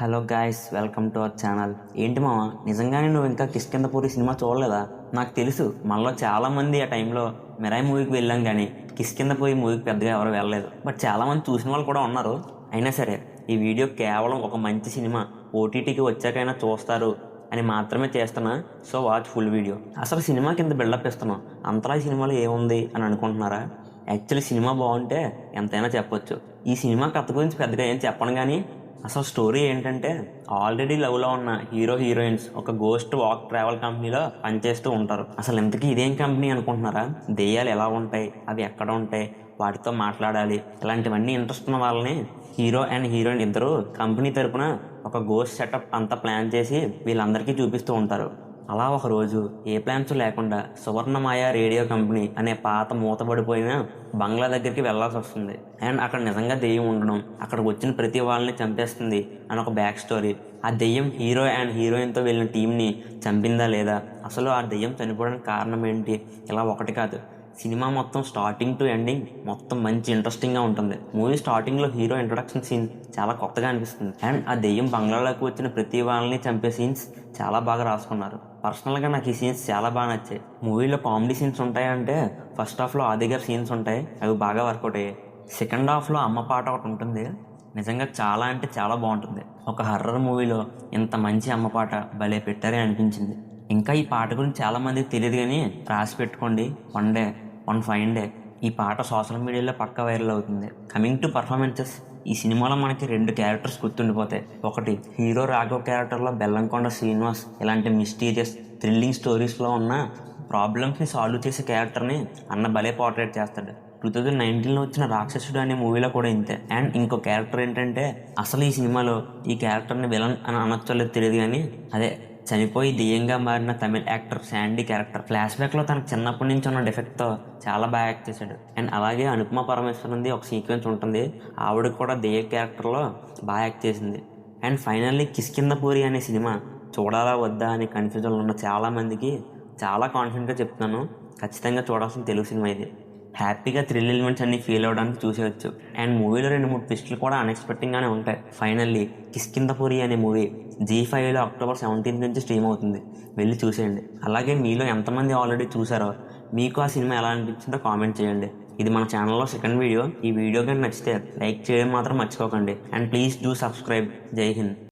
Hello guys, welcome to our channel. ఏంటి మామ, నిజంగానే నువ్వు ఇంకా కిష్కింధపురి సినిమా చూడలేదా? నాకు తెలుసు మనలో చాలామంది ఆ టైంలో మిరాయి మూవీకి వెళ్ళాం, కానీ కిష్కింధపురి మూవీకి పెద్దగా ఎవరు వెళ్ళలేదు. బట్ చాలామంది చూసిన వాళ్ళు కూడా ఉన్నారు. అయినా సరే ఈ వీడియో కేవలం ఒక మంచి సినిమా ఓటీటీకి వచ్చాకైనా చూస్తారు అని మాత్రమే చేస్తున్నా. So watch full video. అసలు సినిమా కింద బిల్డప్ ఇస్తున్నాం, అంతలా ఈ సినిమాలో ఏముంది అని అనుకుంటున్నారా? యాక్చువల్లీ సినిమా బాగుంటే ఎంతైనా చెప్పొచ్చు. ఈ సినిమా కథ గురించి పెద్దగా ఏం చెప్పను, కానీ అసలు స్టోరీ ఏంటంటే, ఆల్రెడీ లవ్లో ఉన్న హీరో హీరోయిన్స్ ఒక గోస్ట్ వాక్ ట్రావెల్ కంపెనీలో పనిచేస్తూ ఉంటారు. అసలు ఇంతకీ ఇదేం కంపెనీ అనుకుంటున్నారా? దెయ్యాలు ఎలా ఉంటాయి, అవి ఎక్కడ ఉంటాయి, వాటితో మాట్లాడాలి, ఇలాంటివన్నీ ఇంట్రెస్ట్ ఉన్న వాళ్ళని హీరో అండ్ హీరోయిన్ ఇద్దరు కంపెనీ తరపున ఒక గోస్ట్ సెటప్ అంతా ప్లాన్ చేసి వీళ్ళందరికీ చూపిస్తూ ఉంటారు. అలా ఒకరోజు ఏ ప్లాన్స్ లేకుండా సువర్ణమాయ రేడియో కంపెనీ అనే పాత మూతబడిపోయిన బంగ్లా దగ్గరికి వెళ్లాల్సి వస్తుంది. అండ్ అక్కడ నిజంగా దెయ్యం ఉండడం, అక్కడికి వచ్చిన ప్రతి వాళ్ళని చంపేస్తుంది అని ఒక బ్యాక్ స్టోరీ. ఆ దెయ్యం హీరో అండ్ హీరోయిన్తో వెళ్ళిన టీంని చంపిందా లేదా, అసలు ఆ దెయ్యం చనిపోవడానికి కారణం ఏంటి, ఇలా ఒకటి కాదు, సినిమా మొత్తం స్టార్టింగ్ టు ఎండింగ్ మొత్తం మంచి ఇంట్రెస్టింగ్గా ఉంటుంది. మూవీ స్టార్టింగ్లో హీరో ఇంట్రొడక్షన్ సీన్ చాలా కొత్తగా అనిపిస్తుంది. అండ్ ఆ దెయ్యం బంగ్లాలోకి వచ్చిన ప్రతి వాళ్ళని చంపే సీన్స్ చాలా బాగా రాసుకున్నారు. పర్సనల్గా నాకు ఈ సీన్స్ చాలా బాగా నచ్చాయి. మూవీలో కామెడీ సీన్స్ ఉంటాయంటే ఫస్ట్ హాఫ్లో ఆదిగారి సీన్స్ ఉంటాయి, అవి బాగా వర్కౌట్ అయ్యాయి. సెకండ్ హాఫ్లో అమ్మ పాట ఒకటి ఉంటుంది, నిజంగా చాలా అంటే చాలా బాగుంటుంది. ఒక హర్రర్ మూవీలో ఇంత మంచి అమ్మ పాట భలే పెట్టారే అనిపించింది. ఇంకా ఈ పాట గురించి చాలామందికి తెలియదు, కానీ రాసి పెట్టుకోండి, వన్ ఫైన్ డే ఈ పాట సోషల్ మీడియాలో పక్కా వైరల్ అవుతుంది. కమింగ్ టు పర్ఫార్మెన్సెస్, ఈ సినిమాలో మనకి 2 క్యారెక్టర్స్ గుర్తుండిపోతాయి. ఒకటి హీరో రాఘవ్ క్యారెక్టర్లో బెల్లంకొండ శ్రీనివాస్ ఇలాంటి మిస్టీరియస్ థ్రిల్లింగ్ స్టోరీస్లో ఉన్న ప్రాబ్లమ్స్ని సాల్వ్ చేసే క్యారెక్టర్ని అన్న భలే పోర్ట్రేట్ చేస్తాడు. 2019లో వచ్చిన రాక్షసుడు అనే మూవీలో కూడా ఇంతే. అండ్ ఇంకో క్యారెక్టర్ ఏంటంటే, అసలు ఈ సినిమాలో ఈ క్యారెక్టర్ని విలన్ అని అనొచ్చలేదు తెలియదు, కానీ అదే చనిపోయి దెయ్యంగా మారిన తమిళ యాక్టర్ శాండీ క్యారెక్టర్ ఫ్లాష్ బ్యాక్లో తనకు చిన్నప్పటి నుంచి ఉన్న డిఫెక్ట్తో చాలా బాగా యాక్ట్ చేశాడు. అండ్ అలాగే అనుపమ పరమేశ్వరంది ఒక సీక్వెన్స్ ఉంటుంది, ఆవిడ కూడా దెయ్య క్యారెక్టర్లో బాగా యాక్ట్ చేసింది. అండ్ ఫైనల్లీ కిష్కింధపురి అనే సినిమా చూడాలా వద్దా అని కన్ఫ్యూజన్లో ఉన్న చాలామందికి చాలా కాన్ఫిడెంట్గా చెప్తున్నాను, ఖచ్చితంగా చూడాల్సిన తెలుగు సినిమా ఇది. హ్యాపీగా థ్రిల్ ఎలిమెంట్స్ అన్ని ఫీల్ అవ్వడానికి చూసేయచ్చు. అండ్ మూవీలో 2-3 ట్విస్టులు కూడా అన్ఎక్స్పెక్టింగ్గానే ఉంటాయి. ఫైనల్లీ కిష్కింధపురి అనే మూవీ Zee5లో అక్టోబర్ 17 నుంచి స్ట్రీమ్ అవుతుంది, వెళ్ళి చూసేయండి. అలాగే మీలో ఎంతమంది ఆల్రెడీ చూసారో, మీకు ఆ సినిమా ఎలా అనిపించిందో కామెంట్ చేయండి. ఇది మన ఛానల్లో సెకండ్ వీడియో. ఈ వీడియో కానీ నచ్చితే లైక్ చేయడం మాత్రం మర్చిపోకండి. And please do subscribe. జై హింద్.